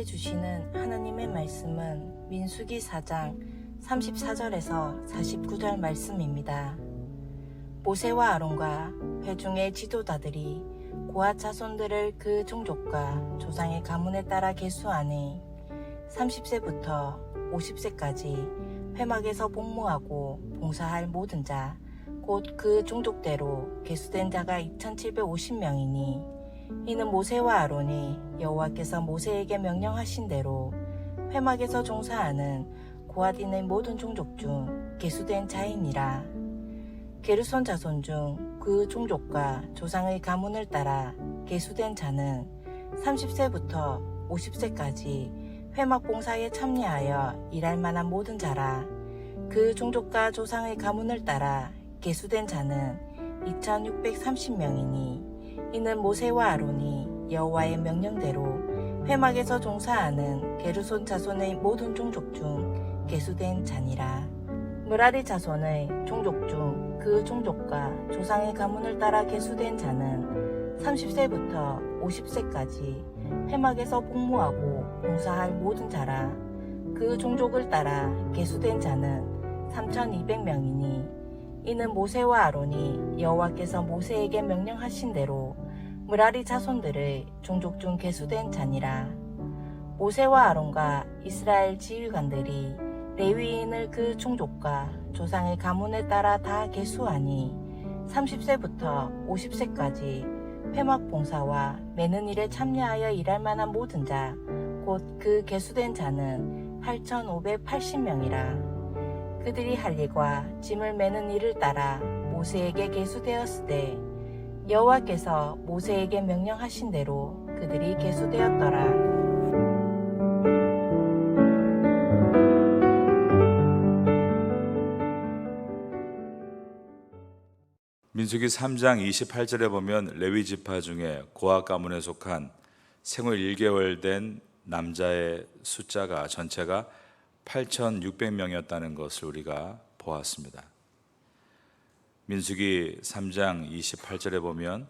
주시는 하나님의 말씀은 민수기 4장 34절에서 49절 말씀입니다. 모세와 아론과 회중의 지도자들이 고앗 자손들을 그 종족과 조상의 가문에 따라 계수하니 30세부터 50세까지 회막에서 복무하고 봉사할 모든 자, 곧 그 종족대로 계수된 자가 2750명이니 이는 모세와 아론이 여호와께서 모세에게 명령하신 대로 회막에서 종사하는 고앗인의 모든 종족 중 계수된 자이니라. 게르손 자손 중 그 종족과 조상의 가문을 따라 계수된 자는 30세부터 50세까지 회막 봉사에 참여하여 일할 만한 모든 자라. 그 종족과 조상의 가문을 따라 계수된 자는 2630명이니 이는 모세와 아론이 여호와의 명령대로 회막에서 종사하는 게르손 자손의 모든 종족 중 계수된 자니라. 므라리 자손의 종족 중 그 종족과 조상의 가문을 따라 계수된 자는 30세부터 50세까지 회막에서 복무하고 봉사할 모든 자라. 그 종족을 따라 계수된 자는 3200명이니 이는 모세와 아론이 여호와께서 모세에게 명령하신 대로 므라리 자손들의 종족 중 계수된 자니라. 모세와 아론과 이스라엘 지휘관들이 레위인을 그 종족과 조상의 가문에 따라 다 계수하니 30세부터 50세까지 회막 봉사와 매는 일에 참여하여 일할 만한 모든 자, 곧 그 계수된 자는 8580명이라. 그들이 할 일과 짐을 매는 일을 따라 모세에게 계수되었을 때 여호와께서 모세에게 명령하신 대로 그들이 계수되었더라. 민수기 3장 28절에 보면 레위 지파 중에 고앗 가문에 속한 생후 1개월 된 남자의 숫자가 전체가 8600명이었다는 것을 우리가 보았습니다. 민수기 3장 28절에 보면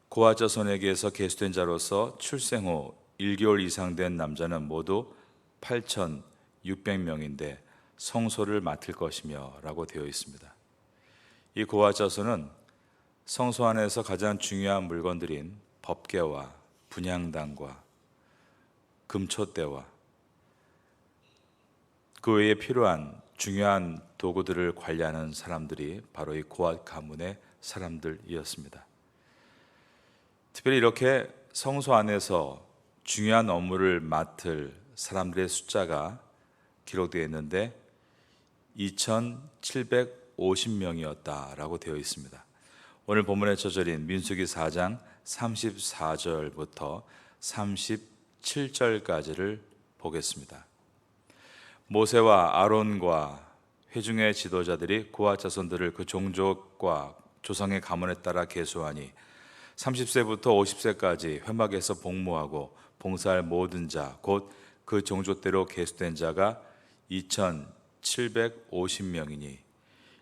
고앗 자손에게서 계수된 자로서 출생 후 1개월 이상 된 남자는 모두 8600명인데 성소를 맡을 것이며 라고 되어 있습니다. 이 고앗 자손은 성소 안에서 가장 중요한 물건들인 법궤와 분향단과 금촛대와 그 외에 필요한 중요한 도구들을 관리하는 사람들이 바로 이 고앗 가문의 사람들이었습니다. 특별히 이렇게 성소 안에서 중요한 업무를 맡을 사람들의 숫자가 기록되어 있는데 2750명이었다라고 되어 있습니다. 오늘 본문의 저절인 민수기 4장 34절부터 37절까지를 보겠습니다. 모세와 아론과 회중의 지도자들이 고앗 자손들을 그 종족과 조상의 가문에 따라 계수하니 30세부터 50세까지 회막에서 복무하고 봉사할 모든 자, 곧 그 종족대로 계수된 자가 2750명이니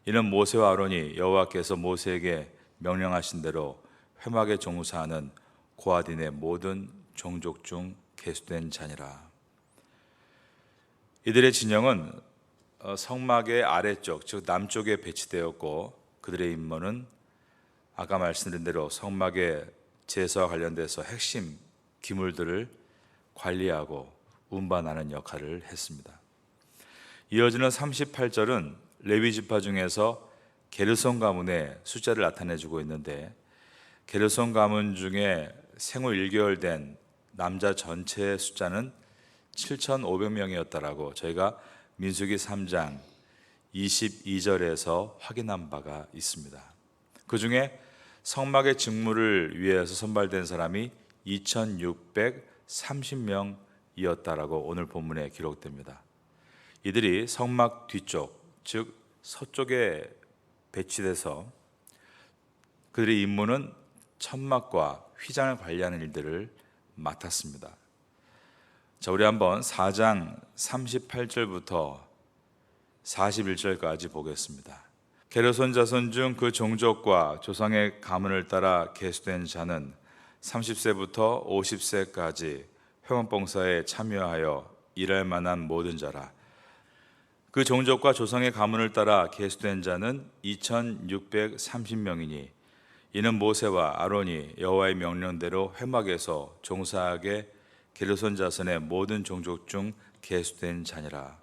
이는 모세와 아론이 여호와께서 모세에게 명령하신 대로 회막에 종사하는 고앗인의 모든 종족 중 계수된 자니라. 이들의 진영은 성막의 아래쪽, 즉 남쪽에 배치되었고 그들의 임무는 아까 말씀드린 대로 성막의 제사와 관련돼서 핵심 기물들을 관리하고 운반하는 역할을 했습니다. 이어지는 38절은 레위 지파 중에서 게르손 가문의 숫자를 나타내주고 있는데 게르손 가문 중에 생후 1개월 된 남자 전체의 숫자는 7500명이었다라고 저희가 민수기 3장 22절에서 확인한 바가 있습니다. 그 중에 성막의 직무를 위해서 선발된 사람이 2630명이었다라고 오늘 본문에 기록됩니다. 이들이 성막 뒤쪽, 즉 서쪽에 배치돼서 그들의 임무는 천막과 휘장을 관리하는 일들을 맡았습니다. 자, 우리 한번 4장 38절부터 41절까지 보겠습니다. 게르손 자손 중 그 종족과 조상의 가문을 따라 계수된 자는 30세부터 50세까지 회원봉사에 참여하여 일할 만한 모든 자라. 그 종족과 조상의 가문을 따라 계수된 자는 2630명이니 이는 모세와 아론이 여호와의 명령대로 회막에서 종사하게 게르손 자손의 모든 종족 중 계수된 자니라.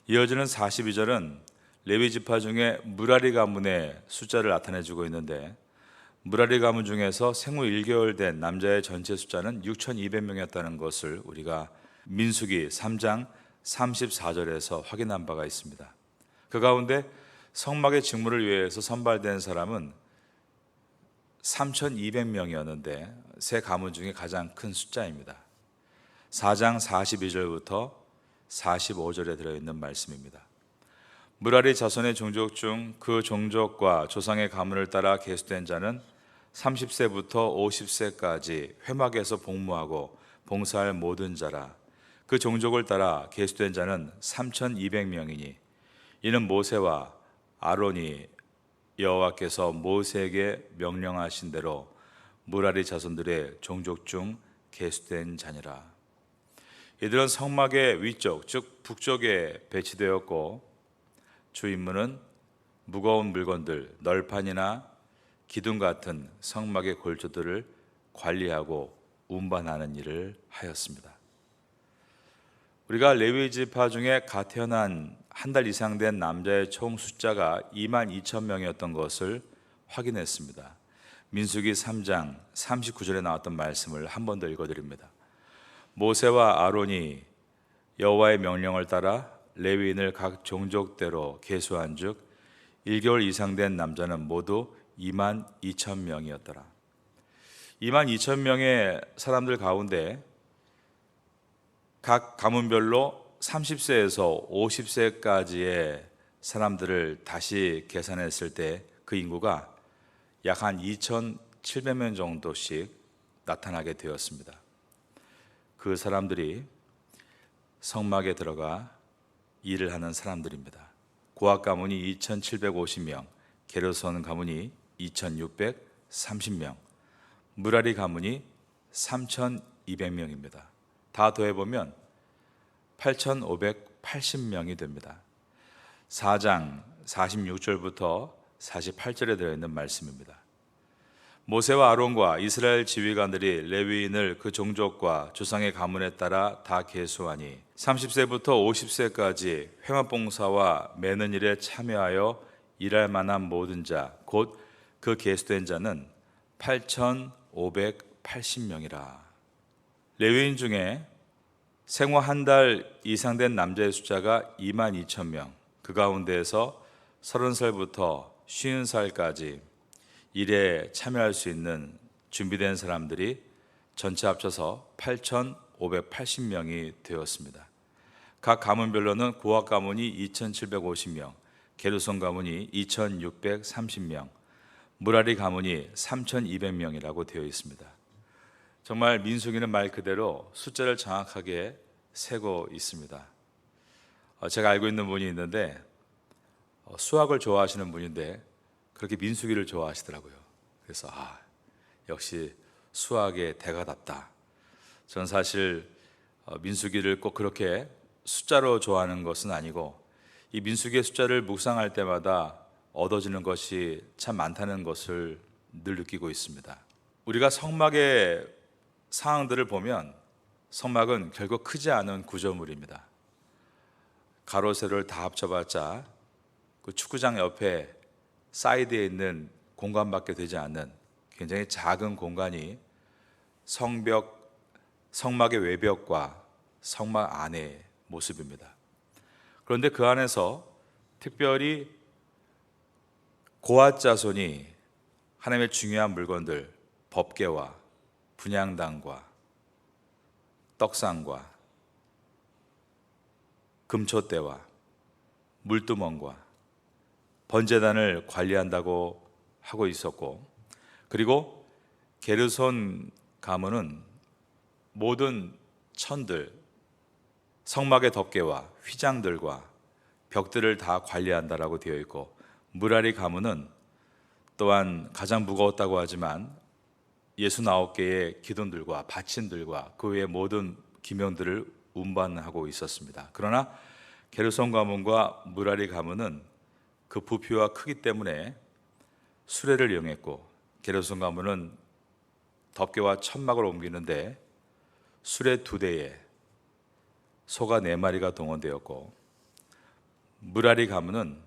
이어지는 42절은 레위 지파 중에 무라리 가문의 숫자를 나타내주고 있는데, 무라리 가문 중에서 생후 1개월 된 남자의 전체 숫자는 6200명이었다는 것을 우리가 민수기 3장 34절에서 확인한 바가 있습니다. 그 가운데 성막의 직무를 위해서 선발된 사람은 3200명이었는데 세 가문 중에 가장 큰 숫자입니다. 4장 42절부터 45절에 들어있는 말씀입니다. 무라리 자손의 종족 중 그 종족과 조상의 가문을 따라 계수된 자는 30세부터 50세까지 회막에서 복무하고 봉사할 모든 자라. 그 종족을 따라 계수된 자는 3200명이니 이는 모세와 아론이 여호와께서 모세에게 명령하신 대로 무라리 자손들의 종족 중 계수된 자니라. 이들은 성막의 위쪽, 즉 북쪽에 배치되었고 주 임무는 무거운 물건들, 널판이나 기둥 같은 성막의 골조들을 관리하고 운반하는 일을 하였습니다. 우리가 레위 지파 중에 갓 태어난 한 달 이상 된 남자의 총 숫자가 22,000명이었던 것을 확인했습니다. 민수기 3장 39절에 나왔던 말씀을 한 번 더 읽어드립니다. 모세와 아론이 여호와의 명령을 따라 레위인을 각 종족대로 계수한 즉 1개월 이상 된 남자는 모두 22,000명이었더라. 22,000명의 사람들 가운데 각 가문별로 30세에서 50세까지의 사람들을 다시 계산했을 때 그 인구가 약 한 2,700명 정도씩 나타나게 되었습니다. 그 사람들이 성막에 들어가 일을 하는 사람들입니다. 고핫 가문이 2,750명, 게르손 가문이 2,630명, 무라리 가문이 3,200명입니다. 다 더해보면 8,580명이 됩니다. 4장 46절부터 48절에 들어있는 말씀입니다. 모세와 아론과 이스라엘 지휘관들이 레위인을 그 종족과 조상의 가문에 따라 다 계수하니 30세부터 50세까지 회막봉사와 매는 일에 참여하여 일할 만한 모든 자, 곧 그 계수된 자는 8,580명이라. 레위인 중에 생후 한 달 이상 된 남자의 숫자가 22,000명, 그 가운데에서 30살부터 50살까지 일에 참여할 수 있는 준비된 사람들이 전체 합쳐서 8,580명이 되었습니다. 각 가문별로는 고핫 가문이 2,750명, 게르손 가문이 2,630명, 무라리 가문이 3,200명이라고 되어 있습니다. 정말 민수기는 말 그대로 숫자를 정확하게 세고 있습니다. 제가 알고 있는 분이 있는데 수학을 좋아하시는 분인데 그렇게 민수기를 좋아하시더라고요. 그래서 역시 수학의 대가답다. 저는 사실 민수기를 꼭 그렇게 숫자로 좋아하는 것은 아니고 이 민수기의 숫자를 묵상할 때마다 얻어지는 것이 참 많다는 것을 늘 느끼고 있습니다. 우리가 성막의 상황들을 보면 성막은 결국 크지 않은 구조물입니다. 가로 세로를 다 합쳐봤자 그 축구장 옆에 사이드에 있는 공간밖에 되지 않는 굉장히 작은 공간이 성막의 외벽과 성막 안의 모습입니다. 그런데 그 안에서 특별히 고핫 자손이 하나님의 중요한 물건들, 법궤와 분향단과 떡상과 금촛대와 물두멍과 번제단을 관리한다고 하고 있었고, 그리고 게르손 가문은 모든 천들, 성막의 덮개와 휘장들과 벽들을 다 관리한다라고 되어 있고, 무라리 가문은 또한 가장 무거웠다고 하지만 69개의 기둥들과 받침들과 그 외의 모든 기명들을 운반하고 있었습니다. 그러나 게르손 가문과 무라리 가문은 그 부피와 크기 때문에 수레를 이용했고, 게르손 가문은 덮개와 천막을 옮기는데 수레 2대에 소가 4마리가 동원되었고, 무라리 가문은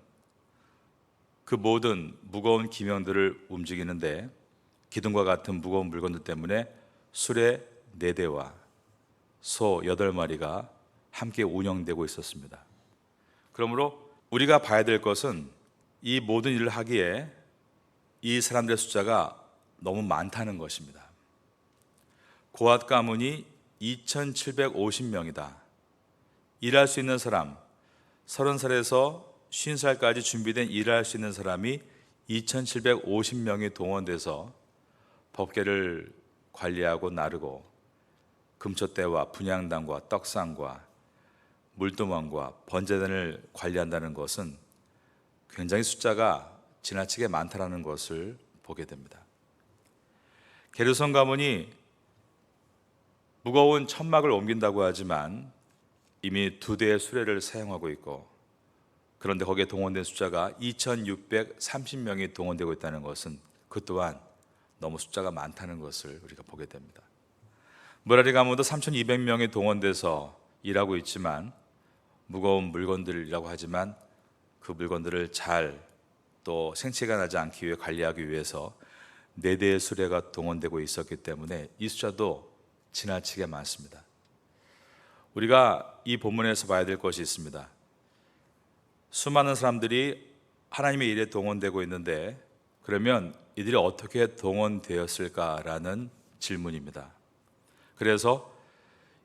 그 모든 무거운 기명들을 움직이는데 기둥과 같은 무거운 물건들 때문에 수레 4대와 소 8마리가 함께 운영되고 있었습니다. 그러므로 우리가 봐야 될 것은 이 모든 일을 하기에 이 사람들의 숫자가 너무 많다는 것입니다. 고앗 가문이 2,750명이다. 일할 수 있는 사람, 30살에서 50살까지 준비된 일할 수 있는 사람이 2,750명이 동원돼서 법궤를 관리하고 나르고 금초대와 분향단과 떡상과 물두멍과 번제단을 관리한다는 것은 굉장히 숫자가 지나치게 많다는 것을 보게 됩니다. 게르손 가문이 무거운 천막을 옮긴다고 하지만 이미 2대의 수레를 사용하고 있고, 그런데 거기에 동원된 숫자가 2,630명이 동원되고 있다는 것은 그 또한 너무 숫자가 많다는 것을 우리가 보게 됩니다. 무라리 가문도 3,200명이 동원돼서 일하고 있지만 무거운 물건들이라고 하지만 그 물건들을 잘 또 생체가 나지 않기 위해 관리하기 위해서 4대의 수레가 동원되고 있었기 때문에 이 숫자도 지나치게 많습니다. 우리가 이 본문에서 봐야 될 것이 있습니다. 수많은 사람들이 하나님의 일에 동원되고 있는데, 그러면 이들이 어떻게 동원되었을까라는 질문입니다. 그래서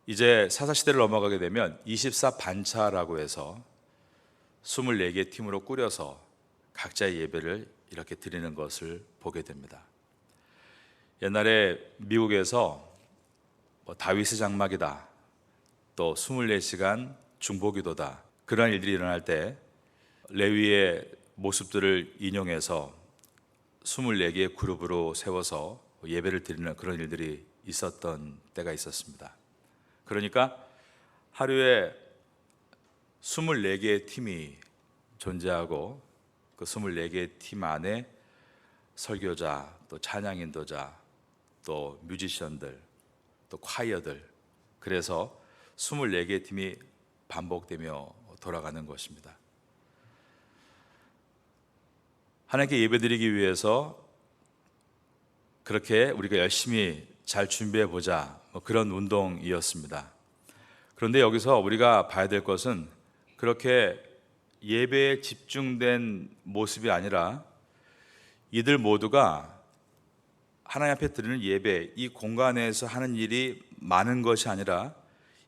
이제 사사시대를 넘어가게 되면 24반차라고 해서 24개의 팀으로 꾸려서 각자의 예배를 이렇게 드리는 것을 보게 됩니다. 옛날에 미국에서 다윗의 장막이다, 또 24시간 중보기도다, 그런 일들이 일어날 때 레위의 모습들을 인용해서 24개의 그룹으로 세워서 예배를 드리는 그런 일들이 있었던 때가 있었습니다. 그러니까 하루에 24개의 팀이 존재하고 그 24개의 팀 안에 설교자, 또 찬양 인도자, 또 뮤지션들, 또 콰이어들, 그래서 24개의 팀이 반복되며 돌아가는 것입니다. 하나님께 예배드리기 위해서 그렇게 우리가 열심히 잘 준비해 보자, 그런 운동이었습니다. 그런데 여기서 우리가 봐야 될 것은 그렇게 예배에 집중된 모습이 아니라 이들 모두가 하나님 앞에 드리는 예배, 이 공간에서 하는 일이 많은 것이 아니라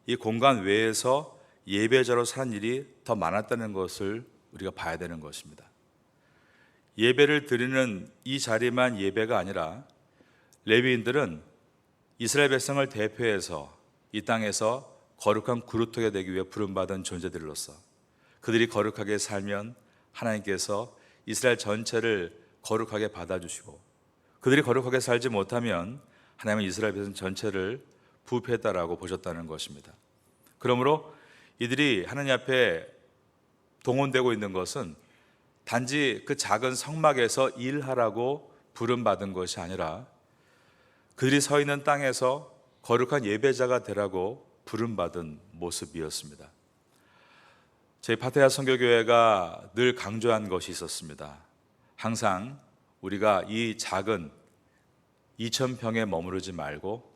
이 공간 외에서 예배자로 사는 일이 더 많았다는 것을 우리가 봐야 되는 것입니다. 예배를 드리는 이 자리만 예배가 아니라 레위인들은 이스라엘 백성을 대표해서 이 땅에서 거룩한 그루터기가 되기 위해 부름받은 존재들로서 그들이 거룩하게 살면 하나님께서 이스라엘 전체를 거룩하게 받아주시고, 그들이 거룩하게 살지 못하면 하나님은 이스라엘 백성 전체를 부패했다라고 보셨다는 것입니다. 그러므로 이들이 하나님 앞에 동원되고 있는 것은 단지 그 작은 성막에서 일하라고 부름받은 것이 아니라 그들이 서 있는 땅에서 거룩한 예배자가 되라고 부름받은 모습이었습니다. 저희 파테야 선교교회가 늘 강조한 것이 있었습니다. 항상 우리가 이 작은 2,000평에 머무르지 말고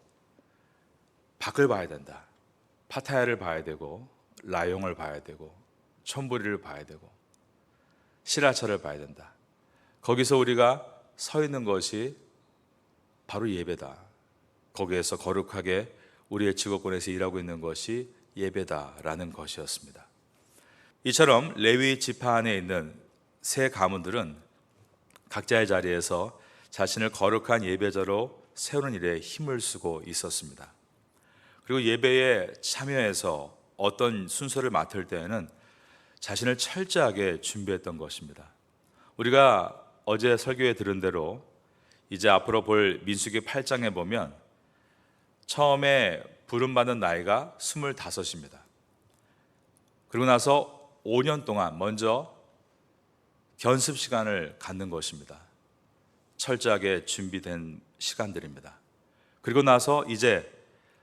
밖을 봐야 된다. 파타야를 봐야 되고 라용을 봐야 되고 촌부리를 봐야 되고 시라차를 봐야 된다. 거기서 우리가 서 있는 것이 바로 예배다. 거기에서 거룩하게 우리의 직업권에서 일하고 있는 것이 예배다라는 것이었습니다. 이처럼 레위 지파 안에 있는 세 가문들은 각자의 자리에서 자신을 거룩한 예배자로 세우는 일에 힘을 쓰고 있었습니다. 그리고 예배에 참여해서 어떤 순서를 맡을 때에는 자신을 철저하게 준비했던 것입니다. 우리가 어제 설교에 들은 대로 이제 앞으로 볼 민수기 8장에 보면 처음에 부름받은 나이가 25입니다. 그리고 나서 5년 동안 먼저 견습 시간을 갖는 것입니다. 철저하게 준비된 시간들입니다. 그리고 나서 이제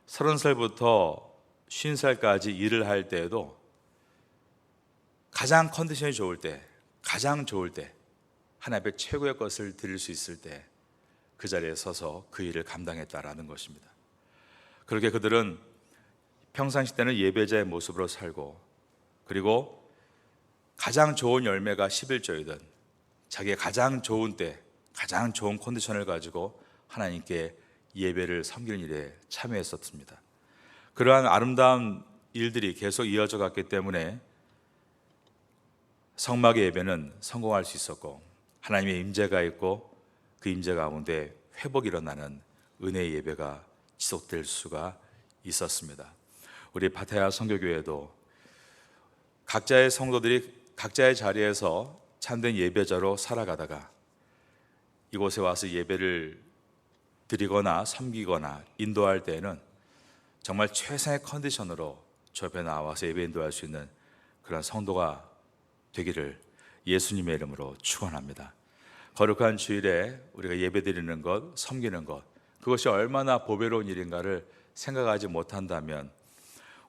30살부터 50살까지 일을 할 때에도 가장 컨디션이 좋을 때, 가장 좋을 때, 하나님 앞에 최고의 것을 드릴 수 있을 때 그 자리에 서서 그 일을 감당했다라는 것입니다. 그렇게 그들은 평상시 때는 예배자의 모습으로 살고, 그리고 가장 좋은 열매가 11조이든 자기의 가장 좋은 때, 가장 좋은 컨디션을 가지고 하나님께 예배를 섬기는 일에 참여했었습니다. 그러한 아름다운 일들이 계속 이어져 갔기 때문에 성막의 예배는 성공할 수 있었고, 하나님의 임재가 있고 그 임재 가운데 회복이 일어나는 은혜의 예배가 지속될 수가 있었습니다. 우리 파타야 선교교회도 각자의 성도들이 각자의 자리에서 참된 예배자로 살아가다가 이곳에 와서 예배를 드리거나 섬기거나 인도할 때에는 정말 최상의 컨디션으로 저 옆에 나와서 예배 인도할 수 있는 그런 성도가 되기를 예수님의 이름으로 축원합니다. 거룩한 주일에 우리가 예배 드리는 것, 섬기는 것, 그것이 얼마나 보배로운 일인가를 생각하지 못한다면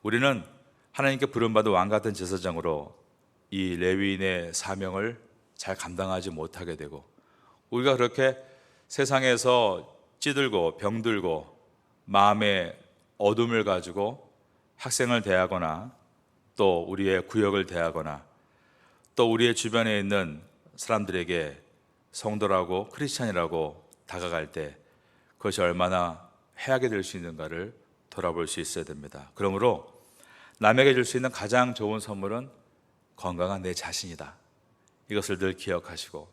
우리는 하나님께 부름받은 왕같은 제사장으로 이 레위인의 사명을 잘 감당하지 못하게 되고, 우리가 그렇게 세상에서 찌들고 병들고 마음의 어둠을 가지고 학생을 대하거나 또 우리의 구역을 대하거나 또 우리의 주변에 있는 사람들에게 성도라고 크리스찬이라고 다가갈 때 그것이 얼마나 해하게 될 수 있는가를 돌아볼 수 있어야 됩니다. 그러므로 남에게 줄 수 있는 가장 좋은 선물은 건강한 내 자신이다. 이것을 늘 기억하시고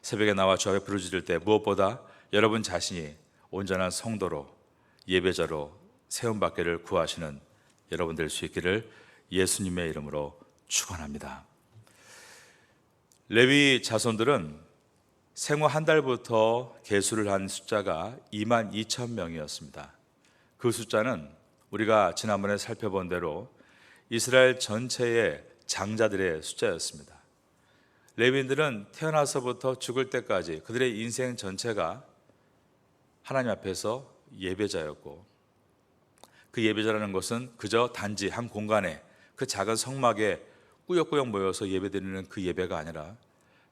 새벽에 나와 주 앞에 부르짖을 때 무엇보다 여러분 자신이 온전한 성도로 예배자로 세움받기를 구하시는 여러분 될 수 있기를 예수님의 이름으로 축원합니다. 레위 자손들은 생후 한 달부터 계수를 한 숫자가 22,000명이었습니다. 그 숫자는 우리가 지난번에 살펴본 대로 이스라엘 전체의 장자들의 숫자였습니다. 레위인들은 태어나서부터 죽을 때까지 그들의 인생 전체가 하나님 앞에서 예배자였고, 그 예배자라는 것은 그저 단지 한 공간에 그 작은 성막에 꾸역꾸역 모여서 예배드리는 그 예배가 아니라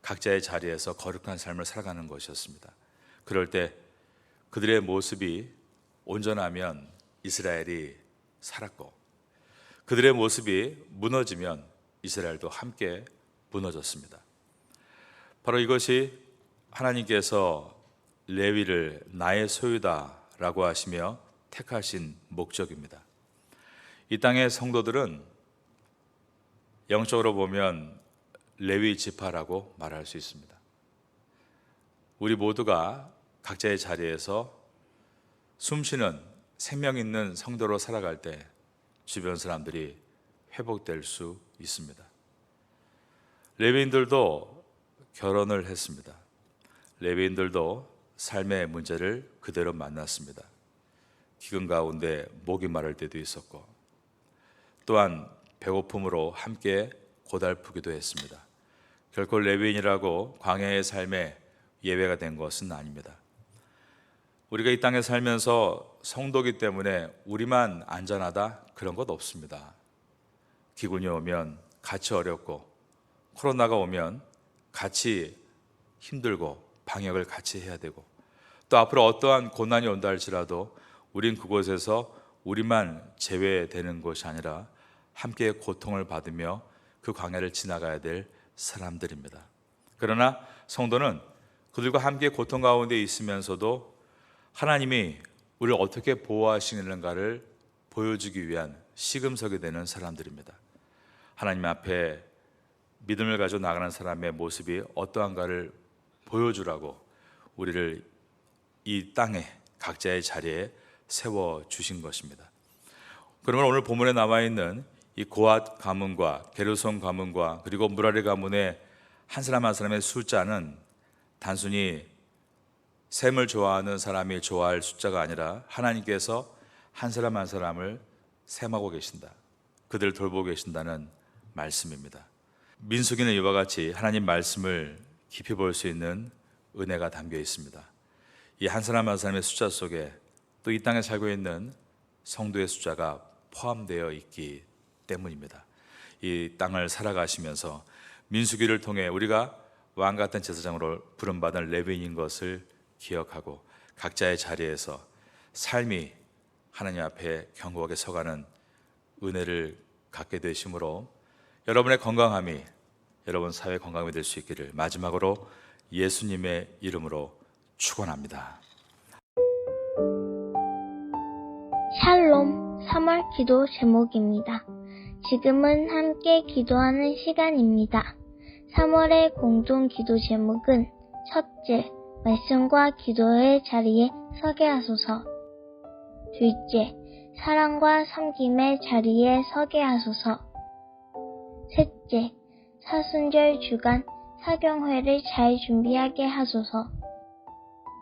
각자의 자리에서 거룩한 삶을 살아가는 것이었습니다. 그럴 때 그들의 모습이 온전하면 이스라엘이 살았고, 그들의 모습이 무너지면 이스라엘도 함께 무너졌습니다. 바로 이것이 하나님께서 레위를 나의 소유다라고 하시며 택하신 목적입니다. 이 땅의 성도들은 영적으로 보면 레위 지파라고 말할 수 있습니다. 우리 모두가 각자의 자리에서 숨쉬는 생명 있는 성도로 살아갈 때 주변 사람들이 회복될 수 있습니다. 레위인들도 결혼을 했습니다. 레위인들도 삶의 문제를 그대로 만났습니다. 기근 가운데 목이 마를 때도 있었고, 또한 배고픔으로 함께 고달프기도 했습니다. 결코 레위인이라고 광야의 삶에 예외가 된 것은 아닙니다. 우리가 이 땅에 살면서 성도기 때문에 우리만 안전하다, 그런 것 없습니다. 기근이 오면 같이 어렵고, 코로나가 오면 같이 힘들고 방역을 같이 해야 되고, 또 앞으로 어떠한 고난이 온다 할지라도 우린 그곳에서 우리만 제외되는 것이 아니라 함께 고통을 받으며 그 광야를 지나가야 될 사람들입니다. 그러나 성도는 그들과 함께 고통 가운데 있으면서도 하나님이 우리를 어떻게 보호하시는가를 보여주기 위한 시금석이 되는 사람들입니다. 하나님 앞에 믿음을 가지고 나가는 사람의 모습이 어떠한가를 보여주라고 우리를 이 땅에 각자의 자리에 세워주신 것입니다. 그러면 오늘 본문에 나와 있는 이 고앗 가문과 게르손 가문과 그리고 무라리 가문의 한 사람 한 사람의 숫자는 단순히 셈을 좋아하는 사람이 좋아할 숫자가 아니라 하나님께서 한 사람 한 사람을 셈하고 계신다. 그들을 돌보고 계신다는 말씀입니다. 민수기는 이와 같이 하나님 말씀을 깊이 볼 수 있는 은혜가 담겨 있습니다. 이 한 사람 한 사람의 숫자 속에 또 이 땅에 살고 있는 성도의 숫자가 포함되어 있기 때문입니다. 이 땅을 살아가시면서 민수기를 통해 우리가 왕 같은 제사장으로 부름받은 레위인인 것을 기억하고 각자의 자리에서 삶이 하나님 앞에 견고하게 서가는 은혜를 갖게 되심으로 여러분의 건강함이 여러분 사회 건강이 될 수 있기를 마지막으로 예수님의 이름으로 축원합니다. 샬롬 3월 기도 제목입니다. 지금은 함께 기도하는 시간입니다. 3월의 공동 기도 제목은 첫째, 말씀과 기도의 자리에 서게 하소서. 둘째, 사랑과 섬김의 자리에 서게 하소서. 셋째, 사순절 주간 사경회를 잘 준비하게 하소서.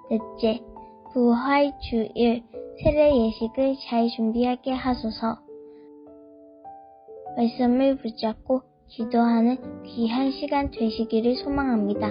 넷째, 부활 주일 세례 예식을 잘 준비하게 하소서. 말씀을 붙잡고 기도하는 귀한 시간 되시기를 소망합니다.